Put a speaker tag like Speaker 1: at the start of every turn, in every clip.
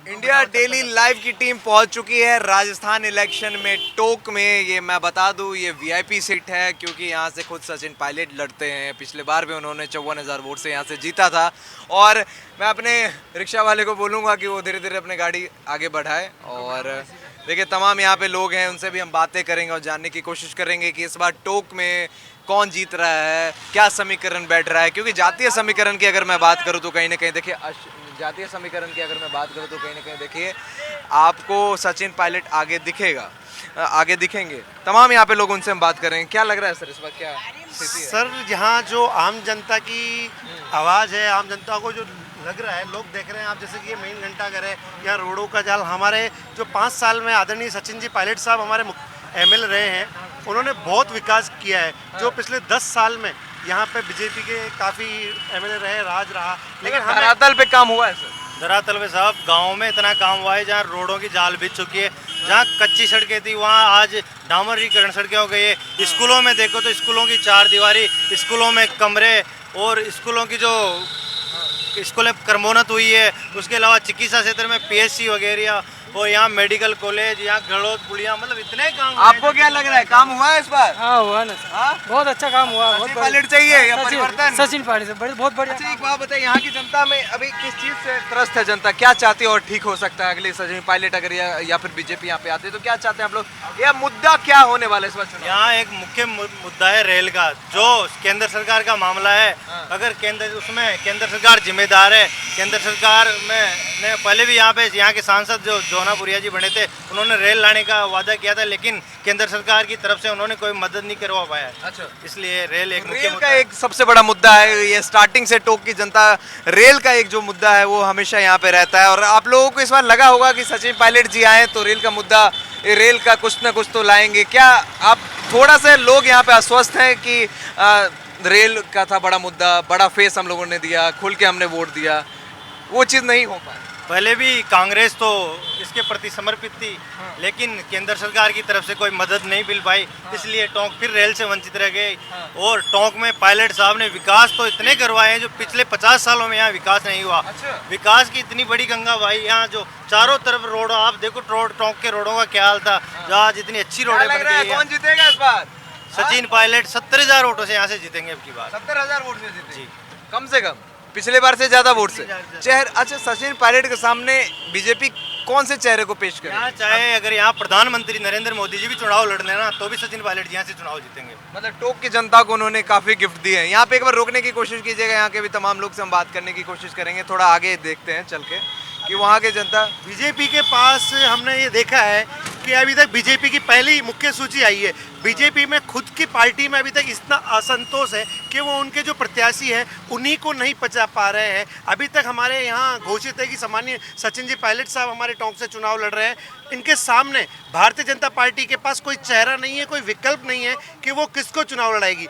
Speaker 1: India daily live की team पहुंच चुकी है राजस्थान इलेक्शन में टोंक में। ये मैं बता दूं, ये वीआईपी सीट है क्योंकि यहाँ से खुद सचिन पायलट लड़ते हैं। पिछले बार भी उन्होंने 54,000 वोट से यहाँ से जीता था। और मैं अपने रिक्शा वाले को बोलूँगा कि वो धीरे धीरे अपनी गाड़ी आगे बढ़ाए। और देखिए, तमाम यहाँ पे लोग हैं, उनसे भी हम बातें करेंगे और जानने की कोशिश करेंगे कि इस बार टोंक में कौन जीत रहा है, क्या समीकरण बैठ रहा है। क्योंकि जातीय समीकरण की अगर मैं बात करूँ तो कहीं ना कहीं देखिए, जातीय समीकरण की अगर मैं बात करूं तो कहीं ना कहीं देखिए आपको सचिन पायलट आगे दिखेगा, आगे दिखेंगे। तमाम यहाँ पे लोग, उनसे हम बात करेंगे। क्या लग रहा है सर इस वक्त, क्या स्थिति है?
Speaker 2: सर, यहाँ जो आम जनता की आवाज़ है, आम जनता को जो लग रहा है, लोग देख रहे हैं आप, जैसे कि ये मेन घंटाघर है या रोडों का जाल। हमारे जो 5 साल में आदरणीय सचिन जी पायलट साहब हमारे एमएलए रहे हैं, उन्होंने बहुत विकास किया है। जो पिछले 10 साल में यहाँ पे बीजेपी के काफ़ी एमएलए रहे, राज रहा, लेकिन
Speaker 1: धरातल पे काम हुआ है सर?
Speaker 2: धरातल में साहब गांव में इतना काम हुआ है, जहाँ रोडों की जाल बिछ चुकी है, जहाँ कच्ची सड़कें थी वहाँ आज डामरीकरण सड़कें हो गई है। स्कूलों में देखो तो स्कूलों की 4 दीवारी, स्कूलों में कमरे, और स्कूलों की जो स्कूलें क्रमोन्नत हुई है। उसके अलावा चिकित्सा क्षेत्र में पीएचसी वगैरह, और यहाँ मेडिकल कॉलेज, यहाँ गड़ोद पुलिया, मतलब इतने काम।
Speaker 1: आपको क्या लग रहा है, काम हुआ है इस बार?
Speaker 3: हाँ हुआ ना सर।
Speaker 1: हाँ?
Speaker 3: बहुत अच्छा काम हुआ। बहुत
Speaker 1: पायलट चाहिए या परिवर्तन?
Speaker 3: सचिन पायलट से बहुत बढ़िया।
Speaker 1: अच्छा, एक बात बताइए, यहाँ की जनता में अभी किस चीज से त्रस्त है जनता? क्या चाहती है और ठीक हो सकता है अगले सचिन पायलट अगर या फिर बीजेपी यहाँ पे आते तो क्या चाहते हैं आप लोग? यह मुद्दा क्या होने वाला है इस बार?
Speaker 2: यहाँ एक मुख्य मुद्दा है रेल का, जो केंद्र सरकार का मामला है। अगर केंद्र सरकार जिम्मेदार है। केंद्र सरकार में ने पहले भी यहाँ के सांसद जो जोनापुरिया जी बने थे, उन्होंने रेल लाने का वादा किया था, लेकिन केंद्र सरकार की तरफ से उन्होंने कोई मदद नहीं करवा पाया।
Speaker 1: अच्छा,
Speaker 2: इसलिए रेल एक मुख्य
Speaker 1: रेल
Speaker 2: मुद्दा
Speaker 1: का एक सबसे बड़ा मुद्दा है। ये स्टार्टिंग से टोंक की जनता, रेल का एक जो मुद्दा है वो हमेशा यहाँ पे रहता है। और आप लोगों को इस बार लगा होगा कि सचिन पायलट जी आए तो रेल का मुद्दा, रेल का कुछ ना कुछ तो लाएंगे। क्या आप थोड़ा सा लोग यहाँ पे आश्वस्त हैं कि रेल का था बड़ा मुद्दा, बड़ा फेस हम लोगों ने दिया, खुल के हमने वोट दिया, वो चीज़ नहीं हो पाई?
Speaker 2: पहले भी कांग्रेस तो इसके प्रति समर्पित थी, लेकिन केंद्र सरकार की तरफ से कोई मदद नहीं मिल पाई, इसलिए टोंक फिर रेल से वंचित रह गए। और टोंक में पायलट साहब ने विकास तो इतने करवाए हैं जो पिछले 50 सालों में यहाँ विकास नहीं हुआ।
Speaker 1: अच्छा।
Speaker 2: विकास की इतनी बड़ी गंगा भाई, यहाँ जो चारों तरफ रोड, आप देखो टोंक के रोडों का क्या हाल था, जहाँ जितनी अच्छी रोडें बन गई हैं।
Speaker 1: कौन जीतेगा इस बार?
Speaker 2: सचिन पायलट 70,000 वोटों से यहाँ से जीतेंगे अब की बार।
Speaker 1: 70,000 वोट से जीते
Speaker 2: जी,
Speaker 1: कम से कम, पिछले बार से ज्यादा वोट से। अच्छा, सचिन पायलट के सामने बीजेपी कौन से चेहरे को पेश करे?
Speaker 2: यहाँ चाहे अगर यहाँ प्रधानमंत्री नरेंद्र मोदी जी भी चुनाव लड़ लेना तो भी सचिन पायलट जी यहाँ से चुनाव जीतेंगे।
Speaker 1: मतलब टोंक की जनता को उन्होंने काफी गिफ्ट दिए हैं। यहाँ पे एक बार रोकने की कोशिश कीजिएगा, यहाँ के भी तमाम लोग से हम बात करने की कोशिश करेंगे। थोड़ा आगे देखते हैं चल के कि वहाँ के जनता।
Speaker 2: बीजेपी के पास हमने ये देखा है कि अभी तक बीजेपी की पहली मुख्य सूची आई है। बीजेपी में खुद की पार्टी में अभी तक इतना असंतोष है कि वो उनके जो प्रत्याशी हैं उन्हीं को नहीं पचा पा रहे हैं। अभी तक हमारे यहाँ घोषित है कि सम्मानीय सचिन जी पायलट साहब हमारे टोंक से चुनाव लड़ रहे हैं। इनके सामने भारतीय जनता पार्टी के पास कोई चेहरा नहीं है, कोई विकल्प नहीं है कि वो किसको चुनाव लड़ाएगी।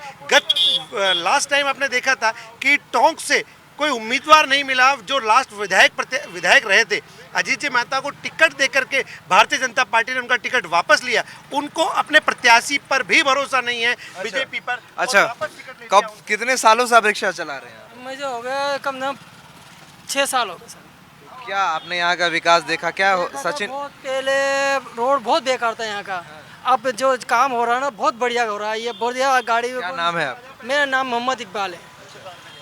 Speaker 2: लास्ट टाइम आपने देखा था कि टोंक से कोई उम्मीदवार नहीं मिला। जो लास्ट विधायक रहे थे अजीत जी मेहता को टिकट देकर के भारतीय जनता पार्टी ने उनका टिकट वापस लिया। उनको अपने प्रत्याशी पर भी भरोसा नहीं है, बीजेपी पर।
Speaker 1: अच्छा, कब, कितने सालों से आप रिक्शा चला रहे हैं?
Speaker 3: मुझे हो गया कम से कम 6 साल हो गए सर।
Speaker 1: क्या आपने यहाँ का विकास देखा? क्या सचिन?
Speaker 3: बहुत पहले रोड बहुत बेकार था यहाँ का, अब जो काम हो रहा है ना बहुत बढ़िया हो रहा है। ये बढ़िया गाड़ी।
Speaker 1: क्या नाम है आप?
Speaker 3: मेरा नाम मोहम्मद इकबाल है।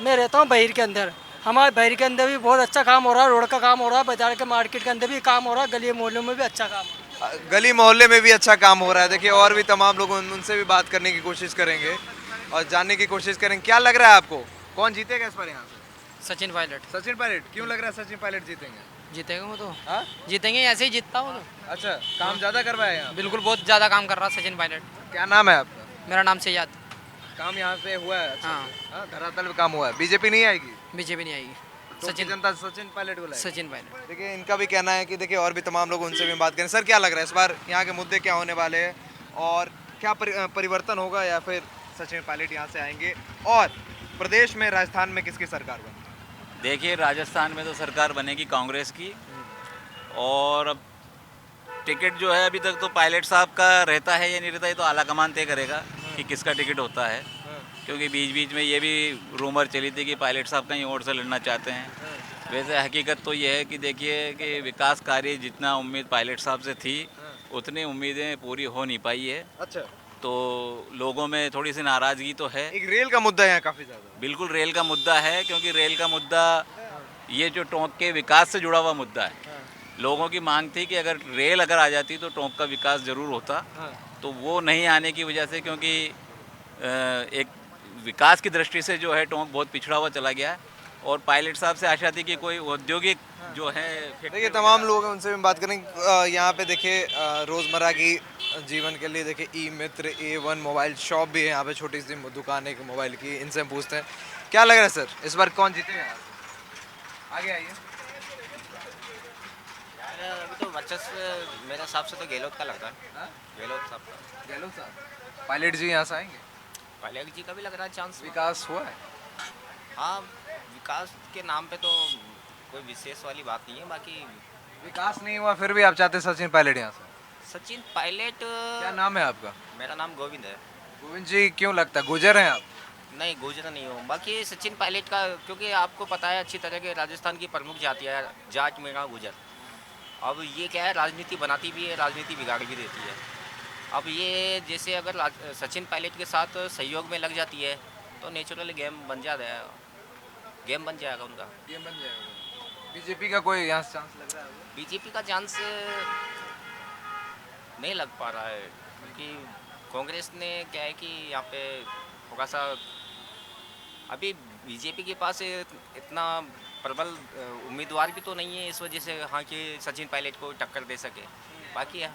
Speaker 3: मैं रहता हूँ बहिर के अंदर। हमारे बहिर के अंदर भी बहुत अच्छा काम हो रहा है, रोड का काम हो रहा है, बाजार के मार्केट के अंदर भी काम हो रहा है, गली मोहल्लों में भी अच्छा काम हो रहा है।
Speaker 1: गली मोहल्ले में भी अच्छा काम हो रहा है। देखिए, और भी तमाम लोग, उनसे भी बात करने की कोशिश करेंगे और जानने की कोशिश करेंगे। क्या लग रहा है आपको, कौन जीतेगा इस बार यहाँ से?
Speaker 3: सचिन पायलट।
Speaker 1: सचिन पायलट। क्यों लग रहा है सचिन पायलट जीतेंगे?
Speaker 3: जीतेगा वो तो।
Speaker 1: हाँ,
Speaker 3: जीतेंगे, ऐसे ही जीतता वो तो।
Speaker 1: अच्छा, काम ज्यादा करवाया यहाँ?
Speaker 3: बिल्कुल, बहुत ज़्यादा काम कर रहा है सचिन पायलट।
Speaker 1: क्या नाम है आपका?
Speaker 3: मेरा नाम सैयद।
Speaker 1: काम यहाँ पे हुआ है? अच्छा
Speaker 3: हाँ।
Speaker 1: से? हाँ, धरातल पे काम हुआ है। बीजेपी नहीं आएगी?
Speaker 3: बीजेपी नहीं आएगी।
Speaker 1: सचिन जनता सचिन पायलट को लाएगी।
Speaker 3: सचिन पायलट।
Speaker 1: देखिए, इनका भी कहना है कि देखिए, और भी तमाम लोग, उनसे भी बात करें। सर, क्या लग रहा है इस बार यहाँ के मुद्दे क्या होने वाले हैं और क्या परिवर्तन होगा या फिर सचिन पायलट यहाँ से आएंगे? और प्रदेश में, राजस्थान में किसकी सरकार बनेगी?
Speaker 4: देखिए, राजस्थान में तो सरकार बनेगी कांग्रेस की। और अब टिकट जो है अभी तक तो पायलट साहब का रहता है या नहीं रहता, ये तो आला कमान तय करेगा कि किसका टिकट होता है। क्योंकि बीच बीच में ये भी रूमर चली थी कि पायलट साहब कहीं और से लड़ना चाहते हैं, वैसे हकीकत तो ये है कि देखिए कि विकास कार्य जितना उम्मीद पायलट साहब से थी उतनी उम्मीदें पूरी हो नहीं पाई है।
Speaker 1: अच्छा,
Speaker 4: तो लोगों में थोड़ी सी नाराज़गी तो है।
Speaker 1: एक रेल का मुद्दा यहाँ काफी ज्यादा
Speaker 4: बिल्कुल रेल का मुद्दा है, क्योंकि रेल का मुद्दा ये जो टोंक के विकास से जुड़ा हुआ मुद्दा है। लोगों की मांग थी कि अगर रेल अगर आ जाती तो टोंक का विकास ज़रूर होता, तो वो नहीं आने की वजह से, क्योंकि एक विकास की दृष्टि से जो है टोंक बहुत पिछड़ा हुआ चला गया है। और पायलट साहब से आशा थी कि कोई औद्योगिक जो है
Speaker 1: देखिए तमाम लोग हैं, उनसे भी बात करेंगे। यहाँ पे देखिए रोज़मर्रा की जीवन के लिए देखिए ई मित्र A1 मोबाइल शॉप भी है यहाँ पे, छोटी सी दुकान है मोबाइल की। इनसे हम पूछते हैं क्या लग रहा है सर, इस बार कौन जीतेगा यहाँ से? आगे आइए।
Speaker 5: अभी तो वर्चस्व मेरे हिसाब से तो गहलोत का लगता है।
Speaker 1: हाँ?
Speaker 5: गहलोत साहब का।
Speaker 1: गहलोत साहब, पायलट जी यहाँ से आएंगे?
Speaker 5: पायलट जी का भी लग रहा है चांस।
Speaker 1: विकास हुआ है?
Speaker 5: हाँ, विकास के नाम पे तो कोई विशेष वाली बात नहीं है। बाकी
Speaker 1: विकास नहीं हुआ फिर भी आप चाहते हैं सचिन पायलट यहाँ से?
Speaker 5: सचिन पायलट।
Speaker 1: क्या नाम है आपका?
Speaker 5: मेरा नाम गोविंद है।
Speaker 1: गोविंद जी, क्यों लगता है गुजर हैं आप?
Speaker 5: नहीं, गुजरा नहीं हूँ। बाकी सचिन पायलट का, क्योंकि आपको पता है अच्छी तरह के राजस्थान की प्रमुख जाति है जाट मेरा गुजर। अब ये क्या है, राजनीति बनाती भी है, राजनीति बिगाड़ भी देती है। अब ये जैसे अगर सचिन पायलट के साथ सहयोग में लग जाती है तो नेचुरली गेम बन जाता है, गेम बन जाएगा उनका।
Speaker 1: गेम बन जाएगा। बीजेपी का कोई यहाँ से चांस लग रहा है?
Speaker 5: बीजेपी का चांस नहीं लग पा रहा है, क्योंकि कांग्रेस ने क्या है कि यहाँ पे थोड़ा सा अभी बीजेपी के पास इतना प्रबल उम्मीदवार भी तो नहीं है, इस वजह से हाँ कि सचिन पायलट को टक्कर दे सके। बाकी है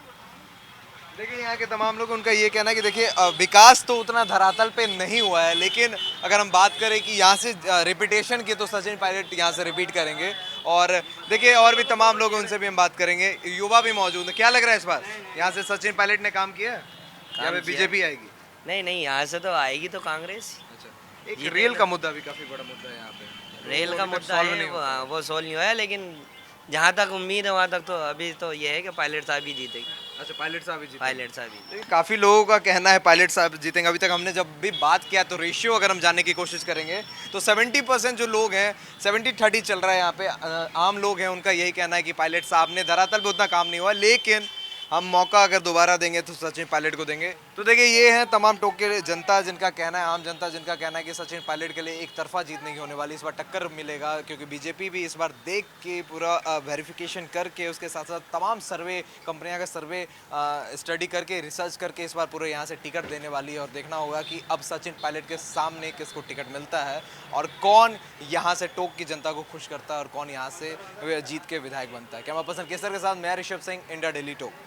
Speaker 1: देखिए यहाँ के तमाम लोग, उनका ये कहना है कि देखिए विकास तो उतना धरातल पे नहीं हुआ है, लेकिन अगर हम बात करें कि यहाँ से रिपीटेशन की तो सचिन पायलट यहाँ से रिपीट करेंगे। और देखिए और भी तमाम लोग हैं, उनसे भी हम बात करेंगे। युवा भी मौजूद है। क्या लग रहा है इस बार यहाँ से सचिन पायलट ने काम किया है या फिर बीजेपी आएगी?
Speaker 6: नहीं नहीं, यहाँ से तो आएगी तो कांग्रेस।
Speaker 1: अच्छा, एक रेल का मुद्दा भी काफी बड़ा मुद्दा है यहाँ पे।
Speaker 6: रेल का मुद्दा है वो सोल्व नहीं हुआ है, लेकिन जहाँ तक उम्मीद है वहाँ तक तो अभी तो ये है कि पायलट साहब ही जीतेगी।
Speaker 1: अच्छा, पायलट साहब ही जीतेंगे।
Speaker 6: पायलट साहब ही।
Speaker 1: देखिए काफ़ी लोगों का कहना है पायलट साहब जीतेंगे। अभी तक हमने जब भी बात किया तो रेशियो अगर हम जानने की कोशिश करेंगे तो 70% जो लोग हैं, 70-30 चल रहा है यहाँ पे। आम लोग हैं, उनका यही कहना है कि पायलट साहब ने धरातल पे उतना काम नहीं हुआ, लेकिन हम मौका अगर दोबारा देंगे तो सचिन पायलट को देंगे। तो देखिए ये हैं तमाम टोक के जनता जिनका कहना है, आम जनता जिनका कहना है कि सचिन पायलट के लिए एक तरफा जीत नहीं होने वाली, इस बार टक्कर मिलेगा। क्योंकि बीजेपी भी इस बार देख के पूरा वेरिफिकेशन करके, उसके साथ साथ तमाम सर्वे कंपनियां का सर्वे स्टडी करके, रिसर्च करके इस बार पूरे यहाँ से टिकट देने वाली है। और देखना होगा कि अब सचिन पायलट के सामने किसको टिकट मिलता है और कौन यहाँ से टोक की जनता को खुश करता है और कौन यहाँ से जीत के विधायक बनता है। कैमरा पर्सन केसर के साथ मैं ऋषभ सिंह, इंडिया डेली टोक।